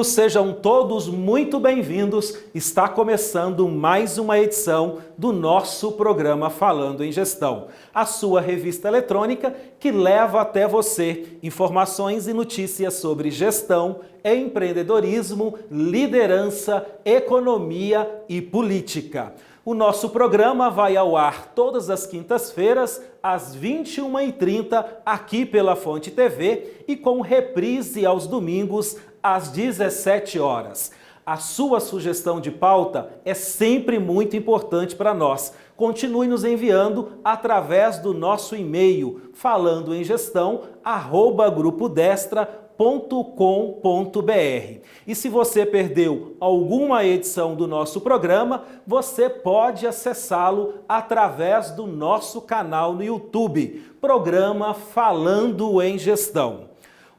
Sejam todos muito bem-vindos. Está começando mais uma edição do nosso programa Falando em Gestão, a sua revista eletrônica que leva até você informações e notícias sobre gestão, empreendedorismo, liderança, economia e política. O nosso programa vai ao ar todas as quintas-feiras, às 21h30, aqui pela Fonte TV e com reprise aos domingos, às 17 horas. A sua sugestão de pauta é sempre muito importante para nós. Continue nos enviando através do nosso e-mail falandoemgestão@grupodestra.com.br. E se você perdeu alguma edição do nosso programa, você pode acessá-lo através do nosso canal no YouTube, programa Falando em Gestão.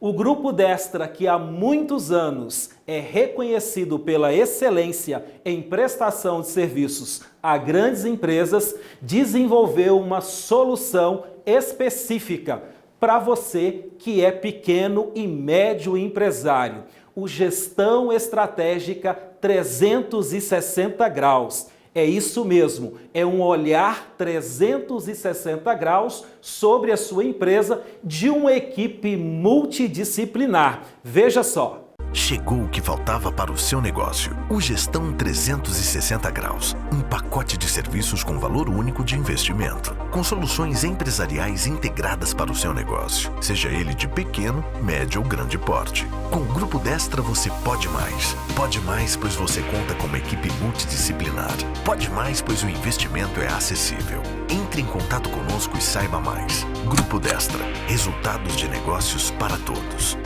O Grupo Destra, que há muitos anos é reconhecido pela excelência em prestação de serviços a grandes empresas, desenvolveu uma solução específica para você que é pequeno e médio empresário. O Gestão Estratégica 360 graus. É isso mesmo, é um olhar 360 graus sobre a sua empresa de uma equipe multidisciplinar. Veja só. Chegou o que faltava para o seu negócio. O Gestão 360 graus. Um pacote de serviços com valor único de investimento. Com soluções empresariais integradas para o seu negócio. Seja ele de pequeno, médio ou grande porte. Com o Grupo Destra você pode mais. Pode mais, pois você conta com uma equipe multidisciplinar. Pode mais, pois o investimento é acessível. Entre em contato conosco e saiba mais. Grupo Destra. Resultados de negócios para todos.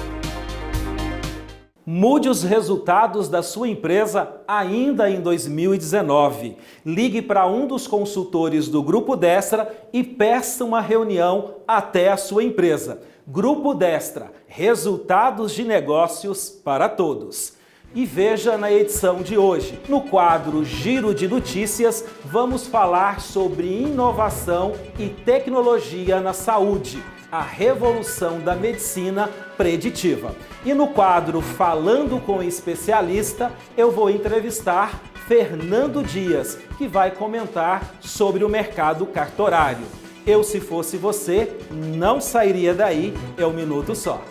Mude os resultados da sua empresa ainda em 2019. Ligue para um dos consultores do Grupo Destra e peça uma reunião até a sua empresa. Grupo Destra, resultados de negócios para todos. E veja na edição de hoje, no quadro Giro de Notícias, vamos falar sobre inovação e tecnologia na saúde. A revolução da medicina preditiva. E no quadro Falando com o Especialista, eu vou entrevistar Fernando Dias, que vai comentar sobre o mercado cartorário. Eu, se fosse você, não sairia daí, é um minuto só.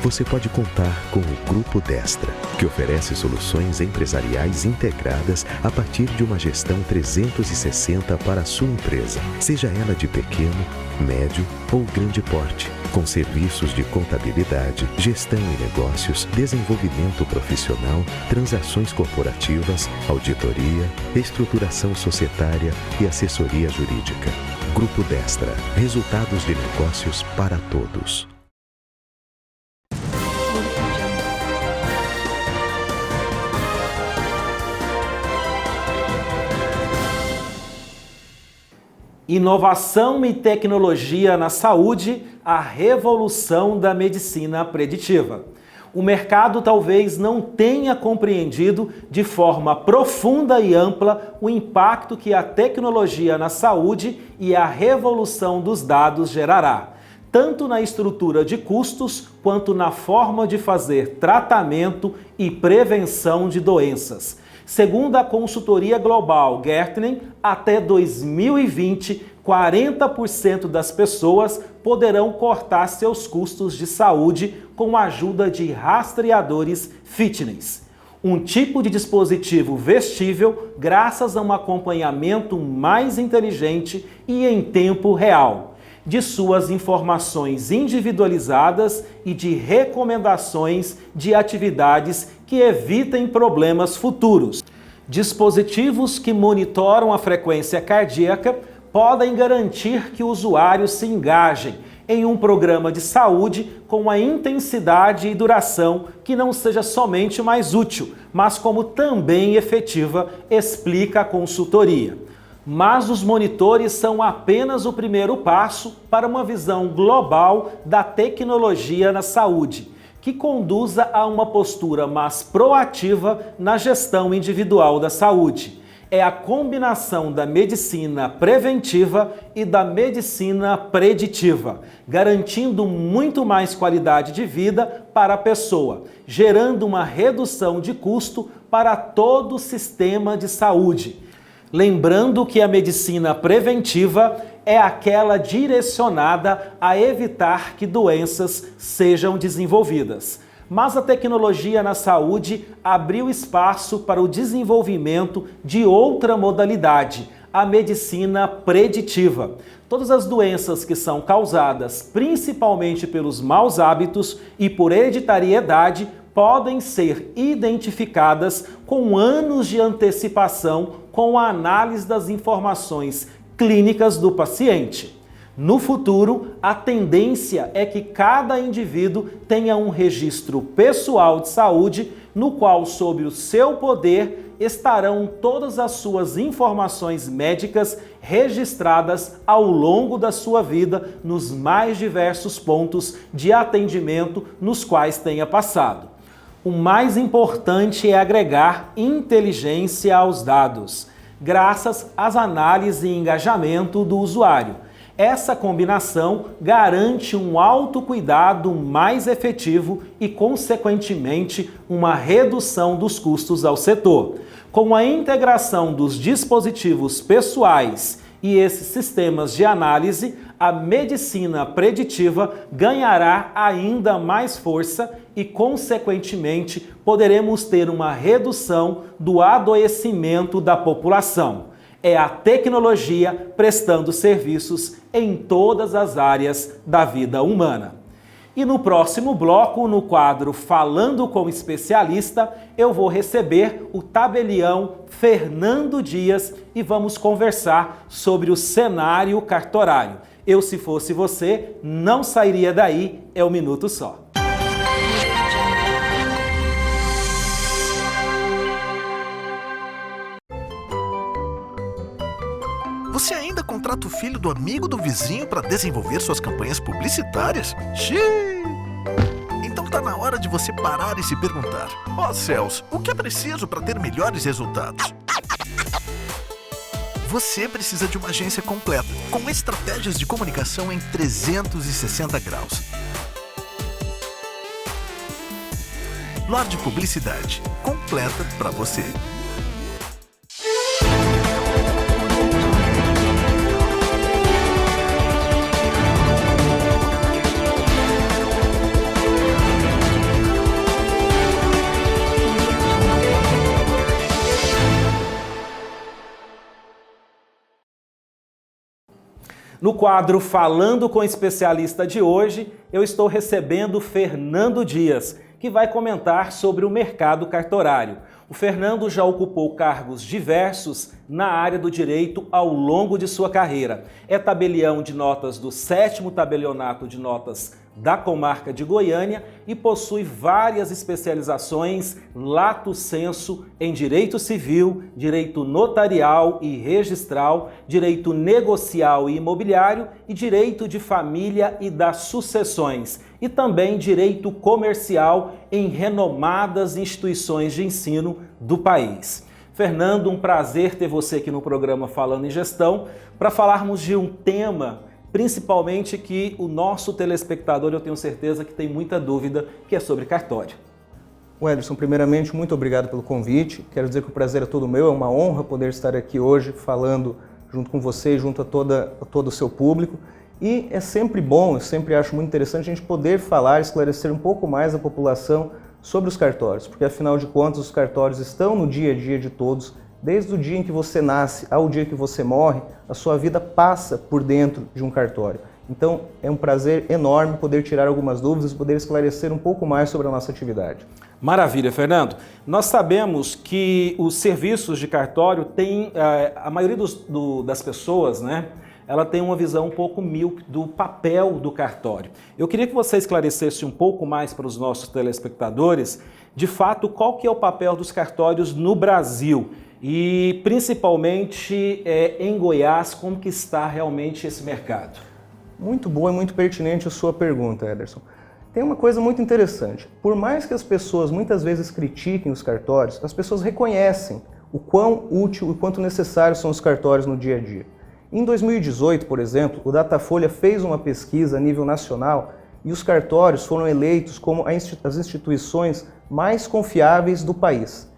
Você pode contar com o Grupo Destra, que oferece soluções empresariais integradas a partir de uma gestão 360 para a sua empresa, seja ela de pequeno, médio ou grande porte, com serviços de contabilidade, gestão e negócios, desenvolvimento profissional, transações corporativas, auditoria, estruturação societária e assessoria jurídica. Grupo Destra, resultados de negócios para todos. Inovação e tecnologia na saúde, a revolução da medicina preditiva. O mercado talvez não tenha compreendido de forma profunda e ampla o impacto que a tecnologia na saúde e a revolução dos dados gerará, tanto na estrutura de custos quanto na forma de fazer tratamento e prevenção de doenças. Segundo a consultoria global Gartner, até 2020, 40% das pessoas poderão cortar seus custos de saúde com a ajuda de rastreadores fitness. Um tipo de dispositivo vestível graças a um acompanhamento mais inteligente e em tempo real, de suas informações individualizadas e de recomendações de atividades que evitem problemas futuros. Dispositivos que monitoram a frequência cardíaca podem garantir que usuários se engajem em um programa de saúde com a intensidade e duração que não seja somente mais útil, mas como também efetiva, explica a consultoria. Mas os monitores são apenas o primeiro passo para uma visão global da tecnologia na saúde, que conduza a uma postura mais proativa na gestão individual da saúde. é a combinação da medicina preventiva e da medicina preditiva, garantindo muito mais qualidade de vida para a pessoa, gerando uma redução de custo para todo o sistema de saúde. Lembrando que a medicina preventiva é aquela direcionada a evitar que doenças sejam desenvolvidas. Mas a tecnologia na saúde abriu espaço para o desenvolvimento de outra modalidade, a medicina preditiva. Todas as doenças que são causadas principalmente pelos maus hábitos e por hereditariedade podem ser identificadas com anos de antecipação com a análise das informações clínicas do paciente. No futuro, a tendência é que cada indivíduo tenha um registro pessoal de saúde, no qual, sob o seu poder, estarão todas as suas informações médicas registradas ao longo da sua vida nos mais diversos pontos de atendimento nos quais tenha passado. O mais importante é agregar inteligência aos dados, graças às análises e engajamento do usuário. Essa combinação garante um autocuidado mais efetivo e, consequentemente, uma redução dos custos ao setor. Com a integração dos dispositivos pessoais e esses sistemas de análise, a medicina preditiva ganhará ainda mais força e, consequentemente, poderemos ter uma redução do adoecimento da população. É a tecnologia prestando serviços em todas as áreas da vida humana. E no próximo bloco, no quadro Falando com Especialista, eu vou receber o tabelião Fernando Dias e vamos conversar sobre o cenário cartorário. Eu, se fosse você, não sairia daí, é um minuto só. Você ainda contrata o filho do amigo do vizinho para desenvolver suas campanhas publicitárias? Xiii! Então tá na hora de você parar e se perguntar: ó céus, o que é preciso para ter melhores resultados? Você precisa de uma agência completa, com estratégias de comunicação em 360 graus. Lorde Publicidade, completa para você. No quadro Falando com o Especialista de hoje, eu estou recebendo Fernando Dias, que vai comentar sobre o mercado cartorário. O Fernando já ocupou cargos diversos na área do direito ao longo de sua carreira. É tabelião de notas do 7º Tabelionato de Notas da Comarca de Goiânia e possui várias especializações lato sensu em direito civil, direito notarial e registral, direito negocial e imobiliário e direito de família e das sucessões, e também direito comercial em renomadas instituições de ensino do país. Fernando, um prazer ter você aqui no programa Falando em Gestão para falarmos de um tema principalmente que o nosso telespectador, eu tenho certeza que tem muita dúvida, que é sobre cartório. Ederson, primeiramente, muito obrigado pelo convite. Quero dizer que o prazer é todo meu, é uma honra poder estar aqui hoje falando junto com você e junto a todo o seu público. E é sempre bom, eu sempre acho muito interessante a gente poder falar, esclarecer um pouco mais a população sobre os cartórios, porque afinal de contas os cartórios estão no dia a dia de todos. Desde o dia em que você nasce ao dia que você morre, a sua vida passa por dentro de um cartório. Então, é um prazer enorme poder tirar algumas dúvidas e poder esclarecer um pouco mais sobre a nossa atividade. Maravilha, Fernando. Nós sabemos que os serviços de cartório têm, a maioria das pessoas, né? Ela tem uma visão um pouco míope do papel do cartório. Eu queria que você esclarecesse um pouco mais para os nossos telespectadores, de fato, qual que é o papel dos cartórios no Brasil e, principalmente, em Goiás, como que está realmente esse mercado? Muito boa e muito pertinente a sua pergunta, Ederson. Tem uma coisa muito interessante. Por mais que as pessoas muitas vezes critiquem os cartórios, as pessoas reconhecem o quão útil e quanto necessários são os cartórios no dia a dia. Em 2018, por exemplo, o Datafolha fez uma pesquisa a nível nacional e os cartórios foram eleitos como as instituições mais confiáveis do país.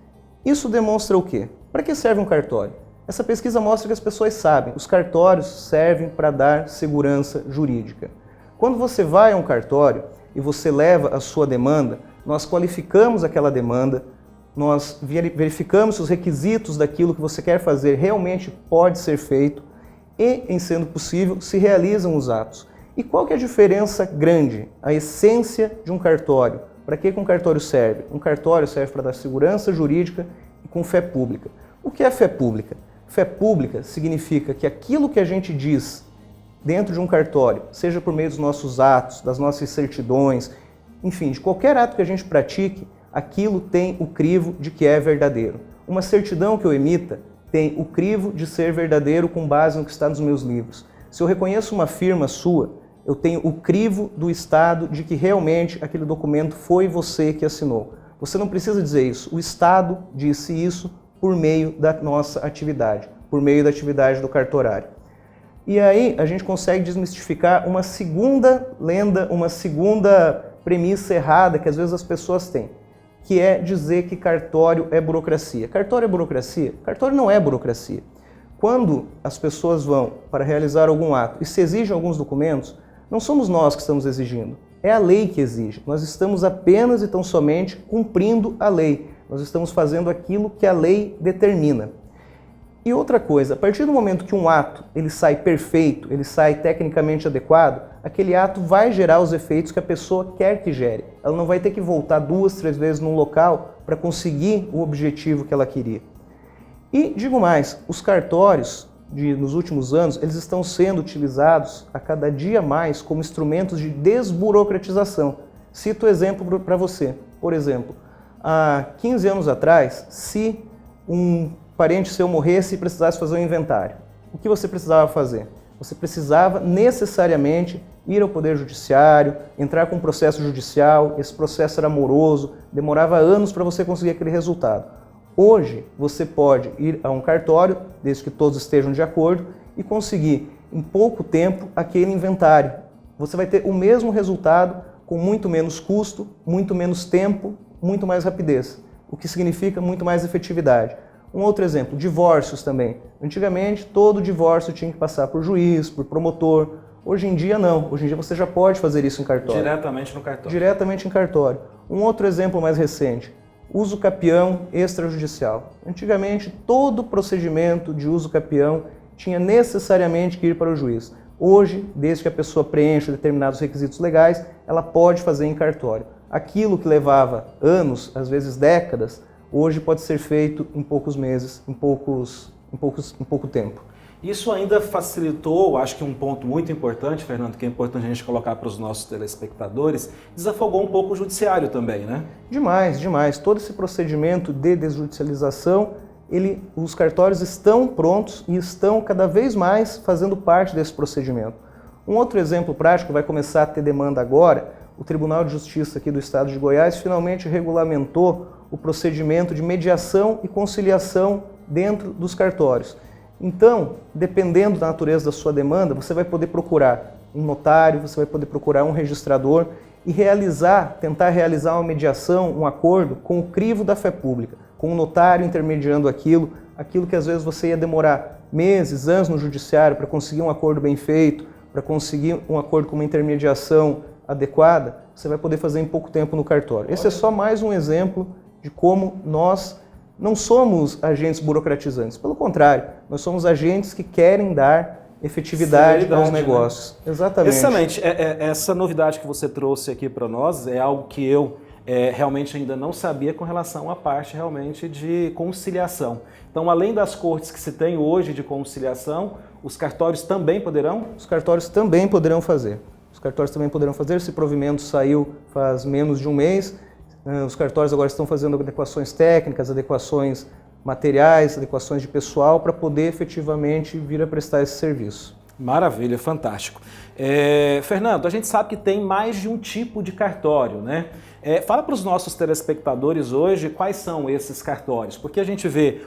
Isso demonstra o quê? Para que serve um cartório? Essa pesquisa mostra que as pessoas sabem, os cartórios servem para dar segurança jurídica. Quando você vai a um cartório e você leva a sua demanda, nós qualificamos aquela demanda, nós verificamos se os requisitos daquilo que você quer fazer realmente pode ser feito e, em sendo possível, se realizam os atos. E qual que é a diferença grande? A essência de um cartório. Para que um cartório serve? Um cartório serve para dar segurança jurídica e com fé pública. O que é fé pública? Fé pública significa que aquilo que a gente diz dentro de um cartório, seja por meio dos nossos atos, das nossas certidões, enfim, de qualquer ato que a gente pratique, aquilo tem o crivo de que é verdadeiro. Uma certidão que eu emita tem o crivo de ser verdadeiro com base no que está nos meus livros. Se eu reconheço uma firma sua, eu tenho o crivo do Estado de que realmente aquele documento foi você que assinou. Você não precisa dizer isso. O Estado disse isso por meio da nossa atividade, por meio da atividade do cartorário. E aí a gente consegue desmistificar uma segunda lenda, uma segunda premissa errada que às vezes as pessoas têm, que é dizer que cartório é burocracia. Cartório é burocracia? Cartório não é burocracia. Quando as pessoas vão para realizar algum ato e se exigem alguns documentos, não somos nós que estamos exigindo, é a lei que exige. Nós estamos apenas e tão somente cumprindo a lei. Nós estamos fazendo aquilo que a lei determina. E outra coisa, a partir do momento que um ato ele sai perfeito, ele sai tecnicamente adequado, aquele ato vai gerar os efeitos que a pessoa quer que gere. Ela não vai ter que voltar 2, 3 vezes num local para conseguir o objetivo que ela queria. E digo mais, os cartórios nos últimos anos, eles estão sendo utilizados a cada dia mais como instrumentos de desburocratização. Cito exemplo para você. Por exemplo, há 15 anos atrás, se um parente seu morresse e precisasse fazer um inventário, o que você precisava fazer? Você precisava necessariamente ir ao Poder Judiciário, entrar com um processo judicial, esse processo era moroso, demorava anos para você conseguir aquele resultado. Hoje, você pode ir a um cartório, desde que todos estejam de acordo, e conseguir, em pouco tempo, aquele inventário. Você vai ter o mesmo resultado com muito menos custo, muito menos tempo, muito mais rapidez, o que significa muito mais efetividade. Um outro exemplo, divórcios também. Antigamente, todo divórcio tinha que passar por juiz, por promotor. Hoje em dia, não. Hoje em dia, você já pode fazer isso em cartório. Diretamente no cartório. Diretamente em cartório. Um outro exemplo mais recente, uso capião extrajudicial. Antigamente, todo procedimento de uso capião tinha necessariamente que ir para o juiz. Hoje, desde que a pessoa preencha determinados requisitos legais, ela pode fazer em cartório. Aquilo que levava anos, às vezes décadas, hoje pode ser feito em poucos meses, em pouco tempo. Isso ainda facilitou, acho que um ponto muito importante, Fernando, que é importante a gente colocar para os nossos telespectadores, desafogou um pouco o judiciário também, né? Demais, demais. Todo esse procedimento de desjudicialização, os cartórios estão prontos e estão cada vez mais fazendo parte desse procedimento. Um outro exemplo prático, vai começar a ter demanda agora, o Tribunal de Justiça aqui do Estado de Goiás finalmente regulamentou o procedimento de mediação e conciliação dentro dos cartórios. Então, dependendo da natureza da sua demanda, você vai poder procurar um notário, você vai poder procurar um registrador e tentar realizar uma mediação, um acordo com o crivo da fé pública, com o notário intermediando aquilo que às vezes você ia demorar meses, anos no judiciário para conseguir um acordo bem feito, para conseguir um acordo com uma intermediação adequada, você vai poder fazer em pouco tempo no cartório. Esse é só mais um exemplo de como nós não somos agentes burocratizantes. Pelo contrário, nós somos agentes que querem dar efetividade aos negócios. Né? Exatamente. Excelente. Essa novidade que você trouxe aqui para nós é algo que eu realmente ainda não sabia com relação à parte realmente de conciliação. Então, além das cortes que se tem hoje de conciliação, os cartórios também poderão? Os cartórios também poderão fazer. Os cartórios também poderão fazer. Esse provimento saiu faz menos de um mês. Os cartórios agora estão fazendo adequações técnicas, adequações materiais, adequações de pessoal para poder efetivamente vir a prestar esse serviço. Maravilha, fantástico. Fernando, a gente sabe que tem mais de um tipo de cartório, né? Fala para os nossos telespectadores hoje quais são esses cartórios, porque a gente vê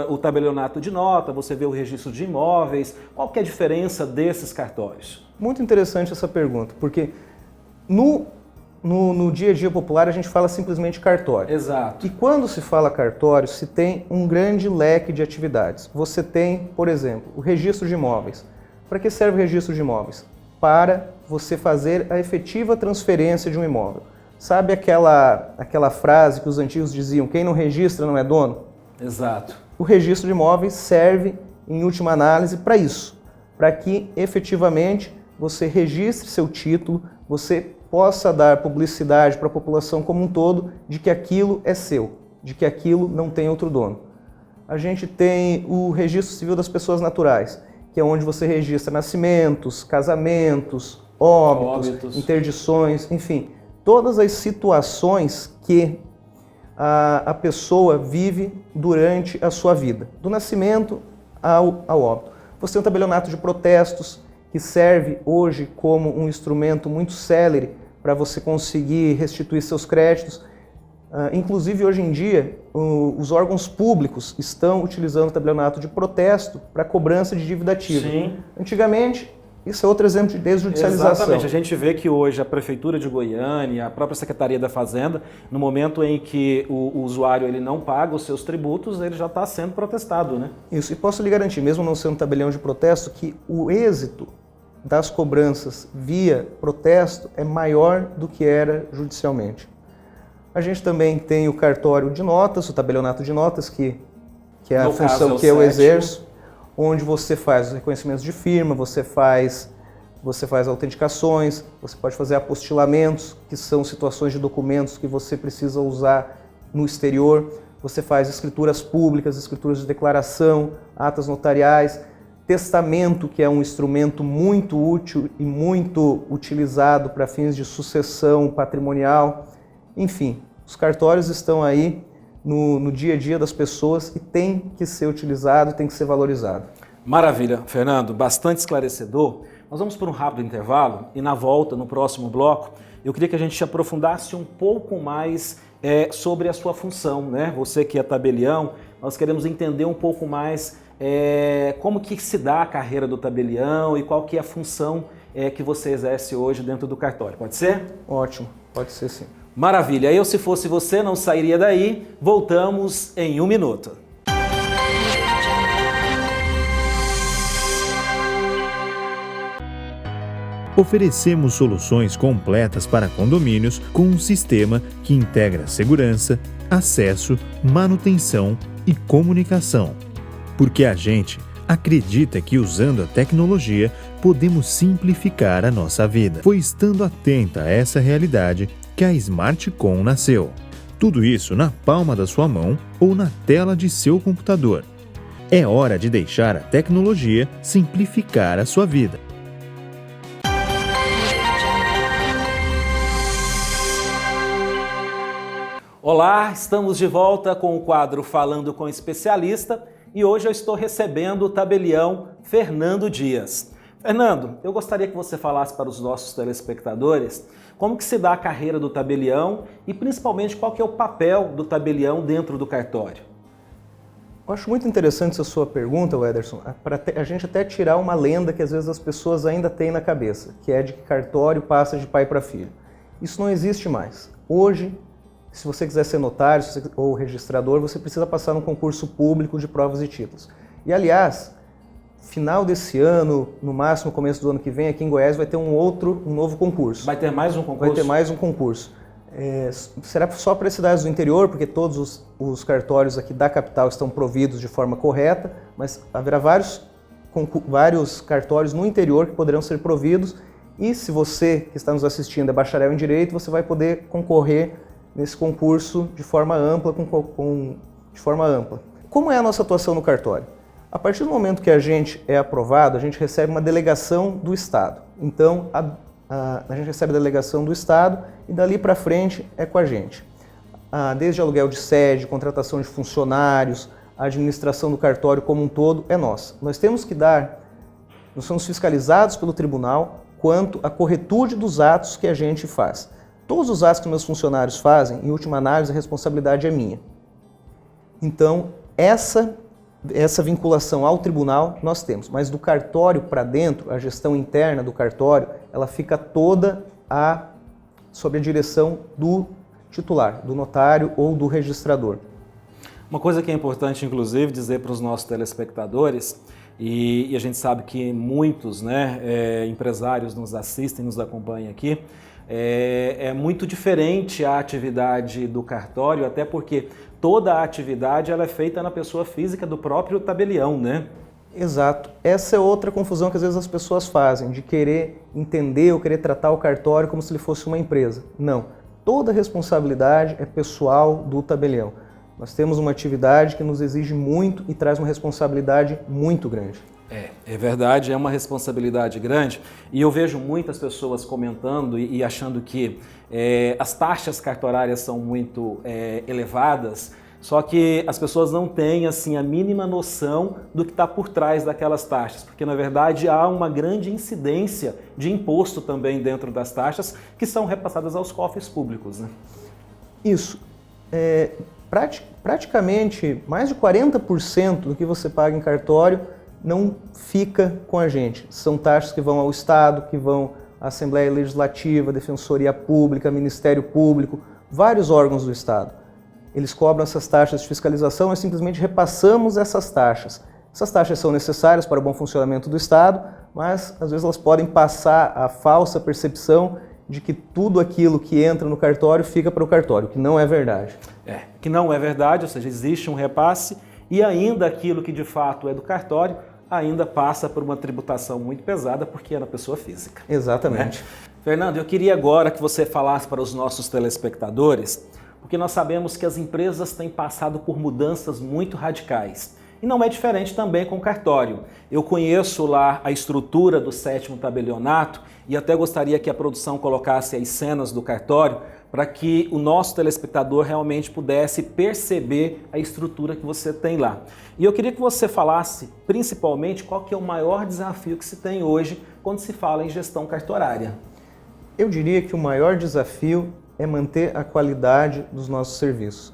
o tabelionato de nota, você vê o registro de imóveis, qual que é a diferença desses cartórios? Muito interessante essa pergunta, porque no dia a dia popular a gente fala simplesmente cartório. Exato. E quando se fala cartório, se tem um grande leque de atividades. Você tem, por exemplo, o registro de imóveis. Para que serve o registro de imóveis? Para você fazer a efetiva transferência de um imóvel. Sabe aquela frase que os antigos diziam, quem não registra não é dono? Exato. O registro de imóveis serve, em última análise, para isso. Para que, efetivamente, você registre seu título, você possa dar publicidade para a população como um todo de que aquilo é seu, de que aquilo não tem outro dono. A gente tem o registro civil das pessoas naturais, que é onde você registra nascimentos, casamentos, óbitos, interdições, enfim, todas as situações que a pessoa vive durante a sua vida, do nascimento ao óbito. Você tem um tabelionato de protestos, que serve hoje como um instrumento muito célere para você conseguir restituir seus créditos. Inclusive, hoje em dia, os órgãos públicos estão utilizando o tabelionato de protesto para cobrança de dívida ativa. Sim. Antigamente, isso é outro exemplo de desjudicialização. Exatamente. A gente vê que hoje a Prefeitura de Goiânia, a própria Secretaria da Fazenda, no momento em que o usuário ele não paga os seus tributos, ele já está sendo protestado, né? Isso, e posso lhe garantir, mesmo não sendo um tabelião de protesto, que o êxito das cobranças via protesto é maior do que era judicialmente. A gente também tem o cartório de notas, o tabelionato de notas, que é a função que eu exerço, onde você faz os reconhecimentos de firma, você faz autenticações, você pode fazer apostilamentos, que são situações de documentos que você precisa usar no exterior, você faz escrituras públicas, escrituras de declaração, atas notariais, testamento, que é um instrumento muito útil e muito utilizado para fins de sucessão patrimonial. Enfim, os cartórios estão aí no dia a dia das pessoas e tem que ser utilizado, tem que ser valorizado. Maravilha, Fernando, bastante esclarecedor. Nós vamos por um rápido intervalo e na volta, no próximo bloco, eu queria que a gente aprofundasse um pouco mais sobre a sua função, né? Você que é tabelião, nós queremos entender um pouco mais como que se dá a carreira do tabelião e qual que é a função que você exerce hoje dentro do cartório. Pode ser? Ótimo, pode ser sim. Maravilha, eu se fosse você não sairia daí, voltamos em 1 minuto. Oferecemos soluções completas para condomínios com um sistema que integra segurança, acesso, manutenção e comunicação. Porque a gente acredita que usando a tecnologia podemos simplificar a nossa vida. Foi estando atenta a essa realidade que a SmartCom nasceu. Tudo isso na palma da sua mão ou na tela de seu computador. É hora de deixar a tecnologia simplificar a sua vida. Olá, estamos de volta com o quadro Falando com Especialista e hoje eu estou recebendo o tabelião Fernando Dias. Fernando, eu gostaria que você falasse para os nossos telespectadores como que se dá a carreira do tabelião e principalmente qual que é o papel do tabelião dentro do cartório. Eu acho muito interessante essa sua pergunta, Ederson, para a gente até tirar uma lenda que às vezes as pessoas ainda têm na cabeça, que é de que cartório passa de pai para filho. Isso não existe mais. Hoje, se você quiser ser notário ou registrador, você precisa passar num concurso público de provas e títulos. E, aliás, final desse ano, no máximo começo do ano que vem, aqui em Goiás vai ter um novo concurso. Vai ter mais um concurso? Vai ter mais um concurso. Será só para cidades do interior, porque todos os cartórios aqui da capital estão providos de forma correta, mas haverá vários cartórios no interior que poderão ser providos e se você que está nos assistindo é bacharel em Direito, você vai poder concorrer nesse concurso de forma ampla. Como é a nossa atuação no cartório? A partir do momento que a gente é aprovado, a gente recebe uma delegação do Estado. Então, a gente recebe a delegação do Estado e dali para frente é com a gente. Desde aluguel de sede, contratação de funcionários, a administração do cartório como um todo é nossa. Nós temos que dar Nós somos fiscalizados pelo tribunal quanto à corretude dos atos que a gente faz. Todos os atos que meus funcionários fazem, em última análise, a responsabilidade é minha. Então, essa vinculação ao tribunal nós temos, mas do cartório para dentro, a gestão interna do cartório, ela fica toda sob a direção do titular, do notário ou do registrador. Uma coisa que é importante, inclusive, dizer para os nossos telespectadores, e a gente sabe que muitos empresários nos assistem, nos acompanham aqui, é muito diferente a atividade do cartório, até porque toda a atividade ela é feita na pessoa física do próprio tabelião, né? Exato. Essa é outra confusão que às vezes as pessoas fazem, de querer entender ou querer tratar o cartório como se ele fosse uma empresa. Não. Toda a responsabilidade é pessoal do tabelião. Nós temos uma atividade que nos exige muito e traz uma responsabilidade muito grande. É verdade, é uma responsabilidade grande e eu vejo muitas pessoas comentando e achando que as taxas cartorárias são muito elevadas, só que as pessoas não têm assim, a mínima noção do que está por trás daquelas taxas, porque na verdade há uma grande incidência de imposto também dentro das taxas que são repassadas aos cofres públicos, né? Isso. Praticamente mais de 40% do que você paga em cartório não fica com a gente. São taxas que vão ao Estado, que vão à Assembleia Legislativa, Defensoria Pública, Ministério Público, vários órgãos do Estado. Eles cobram essas taxas de fiscalização, nós simplesmente repassamos essas taxas. Essas taxas são necessárias para o bom funcionamento do Estado, mas às vezes elas podem passar a falsa percepção de que tudo aquilo que entra no cartório fica para o cartório, que não é verdade. Que não é verdade, ou seja, existe um repasse e ainda aquilo que de fato é do cartório ainda passa por uma tributação muito pesada porque é na pessoa física. Exatamente. Né? Fernando, eu queria agora que você falasse para os nossos telespectadores, porque nós sabemos que as empresas têm passado por mudanças muito radicais. E não é diferente também com o cartório. Eu conheço lá a estrutura do 7º tabelionato e até gostaria que a produção colocasse as cenas do cartório para que o nosso telespectador realmente pudesse perceber a estrutura que você tem lá. E eu queria que você falasse principalmente qual que é o maior desafio que se tem hoje quando se fala em gestão cartorária. Eu diria que o maior desafio é manter a qualidade dos nossos serviços.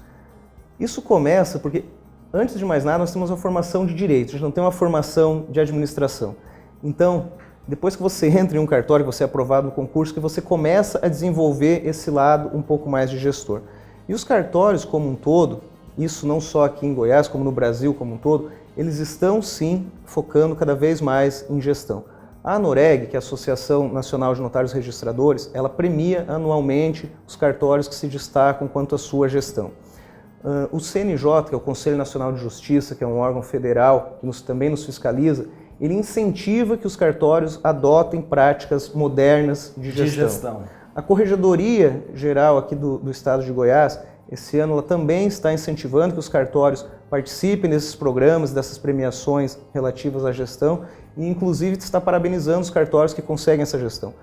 Isso começa porque, antes de mais nada, nós temos uma formação de direito, a gente não tem uma formação de administração. Então, depois que você entra em um cartório, que você é aprovado no concurso, que você começa a desenvolver esse lado um pouco mais de gestor. E os cartórios como um todo, isso não só aqui em Goiás, como no Brasil como um todo, eles estão sim focando cada vez mais em gestão. A ANOREG, que é a Associação Nacional de Notários Registradores, ela premia anualmente os cartórios que se destacam quanto à sua gestão. O CNJ, que é o Conselho Nacional de Justiça, que é um órgão federal que também nos fiscaliza, ele incentiva que os cartórios adotem práticas modernas de gestão. A Corregedoria Geral aqui do Estado de Goiás, esse ano, ela também está incentivando que os cartórios participem desses programas, dessas premiações relativas à gestão e, inclusive, está parabenizando os cartórios que conseguem essa gestão.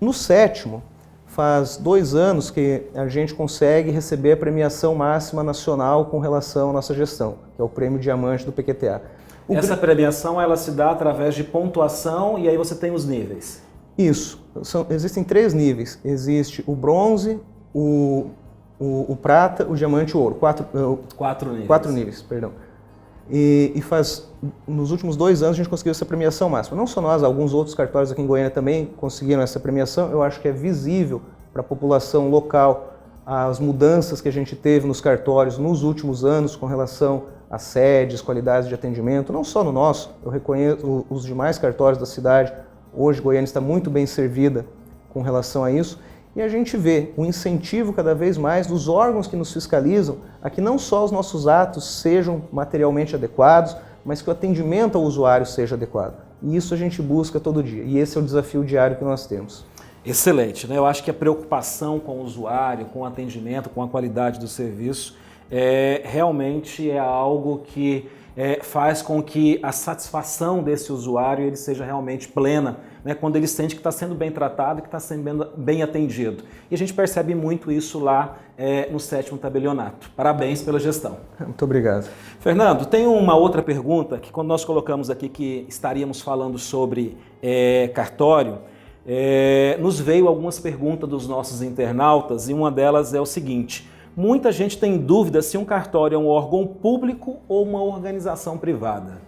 No 7º, faz 2 anos que a gente consegue receber a premiação máxima nacional com relação à nossa gestão, que é o Prêmio Diamante do PQTA. Essa premiação ela se dá através de pontuação e aí você tem os níveis. Isso. Existem 3 níveis. Existe o bronze, o prata, o diamante e o ouro. 4 níveis. 4 níveis, perdão. E nos últimos 2 anos a gente conseguiu essa premiação máxima. Não só nós, alguns outros cartórios aqui em Goiânia também conseguiram essa premiação. Eu acho que é visível para a população local as mudanças que a gente teve nos cartórios nos últimos anos com relação às sedes, qualidades de atendimento, não só no nosso, eu reconheço os demais cartórios da cidade. Hoje Goiânia está muito bem servida com relação a isso. E a gente vê o incentivo cada vez mais dos órgãos que nos fiscalizam a que não só os nossos atos sejam materialmente adequados, mas que o atendimento ao usuário seja adequado. E isso a gente busca todo dia. E esse é o desafio diário que nós temos. Excelente, né? Eu acho que a preocupação com o usuário, com o atendimento, com a qualidade do serviço, realmente é algo que faz com que a satisfação desse usuário ele seja realmente plena, né, quando ele sente que está sendo bem tratado, que está sendo bem atendido. E a gente percebe muito isso lá no 7º tabelionato. Parabéns pela gestão. Muito obrigado. Fernando, tem uma outra pergunta que quando nós colocamos aqui que estaríamos falando sobre cartório, nos veio algumas perguntas dos nossos internautas e uma delas é o seguinte: muita gente tem dúvida se um cartório é um órgão público ou uma organização privada.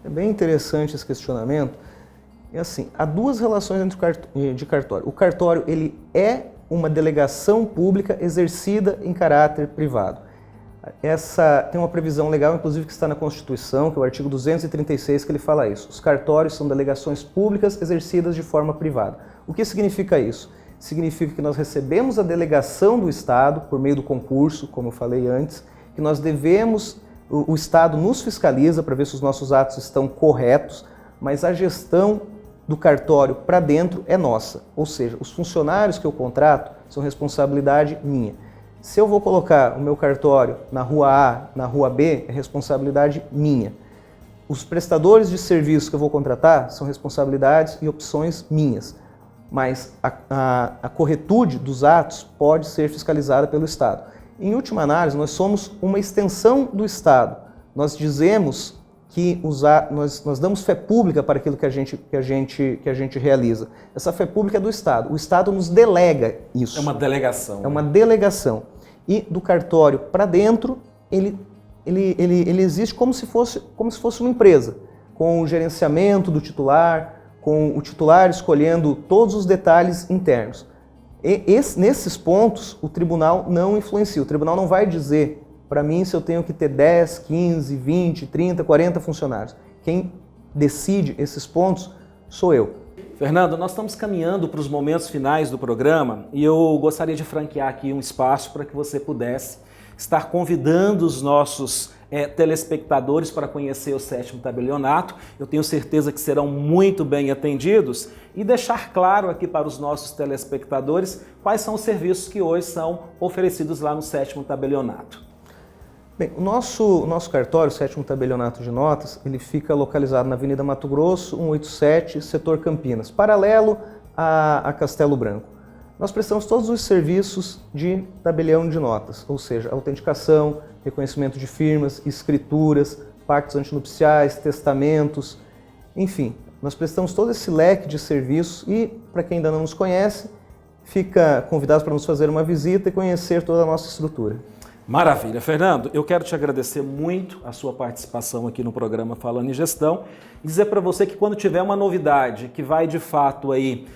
É bem interessante esse questionamento. É assim, há duas relações de cartório. O cartório ele é uma delegação pública exercida em caráter privado. Tem uma previsão legal, inclusive, que está na Constituição, que é o artigo 236, que ele fala isso. Os cartórios são delegações públicas exercidas de forma privada. O que significa isso? Significa que nós recebemos a delegação do Estado, por meio do concurso, como eu falei antes, que nós devemos, o Estado nos fiscaliza para ver se os nossos atos estão corretos, mas a gestão do cartório para dentro é nossa. Ou seja, os funcionários que eu contrato são responsabilidade minha. Se eu vou colocar o meu cartório na rua A, na rua B, é responsabilidade minha. Os prestadores de serviços que eu vou contratar são responsabilidades e opções minhas. Mas a corretude dos atos pode ser fiscalizada pelo Estado. Em última análise, nós somos uma extensão do Estado. Nós dizemos que nós damos fé pública para aquilo que a gente realiza. Essa fé pública é do Estado. O Estado nos delega isso. É uma delegação. É uma delegação. E do cartório para dentro, ele existe como se fosse uma empresa, com o gerenciamento do titular, com o titular escolhendo todos os detalhes internos. Nesses pontos, o tribunal não influencia. O tribunal não vai dizer para mim se eu tenho que ter 10, 15, 20, 30, 40 funcionários. Quem decide esses pontos sou eu. Fernando, nós estamos caminhando para os momentos finais do programa e eu gostaria de franquear aqui um espaço para que você pudesse estar convidando os nossos telespectadores para conhecer o 7º tabelionato. Eu tenho certeza que serão muito bem atendidos e deixar claro aqui para os nossos telespectadores quais são os serviços que hoje são oferecidos lá no 7º tabelionato. Bem, o nosso cartório, o 7º tabelionato de notas, ele fica localizado na Avenida Mato Grosso, 187, setor Campinas, paralelo a Castelo Branco. Nós prestamos todos os serviços de tabelião de notas, ou seja, autenticação, reconhecimento de firmas, escrituras, pactos antinupciais, testamentos, enfim, nós prestamos todo esse leque de serviços e, para quem ainda não nos conhece, fica convidado para nos fazer uma visita e conhecer toda a nossa estrutura. Maravilha. Fernando, eu quero te agradecer muito a sua participação aqui no programa Falando em Gestão e dizer para você que quando tiver uma novidade que vai de fato aí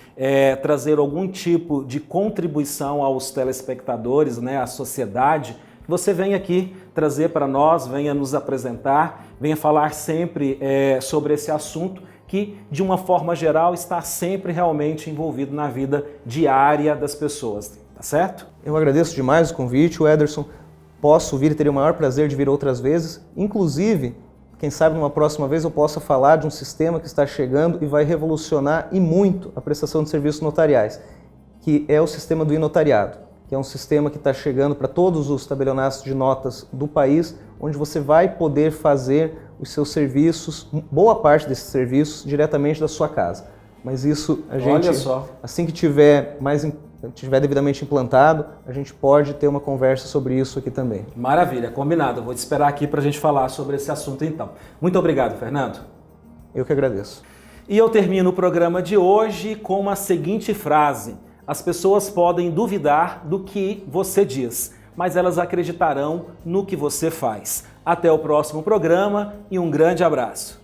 trazer algum tipo de contribuição aos telespectadores, né, à sociedade, você venha aqui trazer para nós, venha nos apresentar, venha falar sempre sobre esse assunto que, de uma forma geral, está sempre realmente envolvido na vida diária das pessoas, tá certo? Eu agradeço demais o convite, Ederson. Posso vir e teria o maior prazer de vir outras vezes. Inclusive, quem sabe numa próxima vez eu possa falar de um sistema que está chegando e vai revolucionar e muito a prestação de serviços notariais, que é o sistema do e-notariado, que é um sistema que está chegando para todos os tabelionatos de notas do país, onde você vai poder fazer os seus serviços, boa parte desses serviços, diretamente da sua casa. Mas isso a gente, olha só, assim que tiver devidamente implantado, a gente pode ter uma conversa sobre isso aqui também. Maravilha, combinado. Eu vou te esperar aqui para a gente falar sobre esse assunto então. Muito obrigado, Fernando. Eu que agradeço. E eu termino o programa de hoje com a seguinte frase: as pessoas podem duvidar do que você diz, mas elas acreditarão no que você faz. Até o próximo programa e um grande abraço.